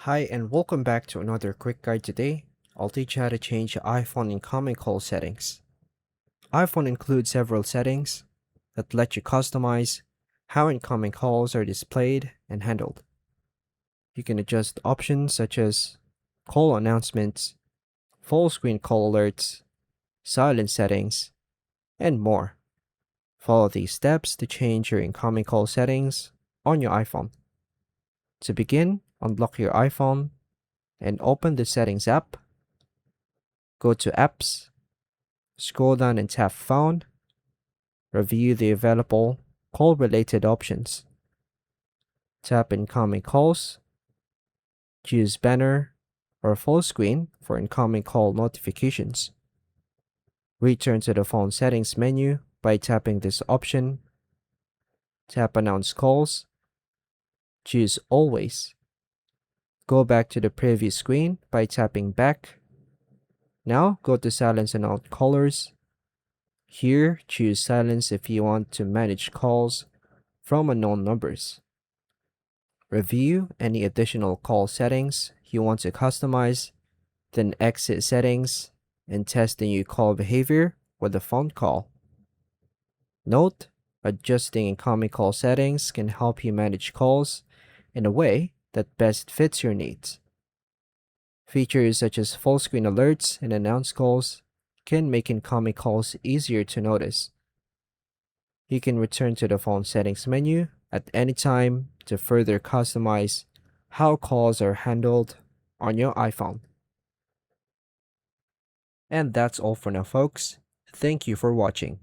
Hi and welcome back to another quick guide. Today, I'll teach you how to change your iPhone incoming call settings. iPhone includes several settings that let you customize how incoming calls are displayed and handled. You can adjust options such as call announcements, full screen call alerts, silent settings, and more. Follow these steps to change your incoming call settings on your iPhone. To begin, unlock your iPhone and open the Settings app. Go to Apps, scroll down and tap Phone. Review the available call-related options. Tap Incoming Calls. Choose Banner or Full Screen for incoming call notifications. Return to the phone settings menu by tapping this option. Tap Announce Calls. Choose Always. Go back to the previous screen by tapping Back. Now go to Silence and Out Callers. Here, choose Silence if you want to manage calls from unknown numbers. Review any additional call settings you want to customize, then exit settings and test the new call behavior with a phone call. Note, adjusting incoming call settings can help you manage calls in a way that best fits your needs. Features such as full screen alerts and announce calls can make incoming calls easier to notice. You can return to the phone settings menu at any time to further customize how calls are handled on your iPhone. And that's all for now, folks. Thank you for watching.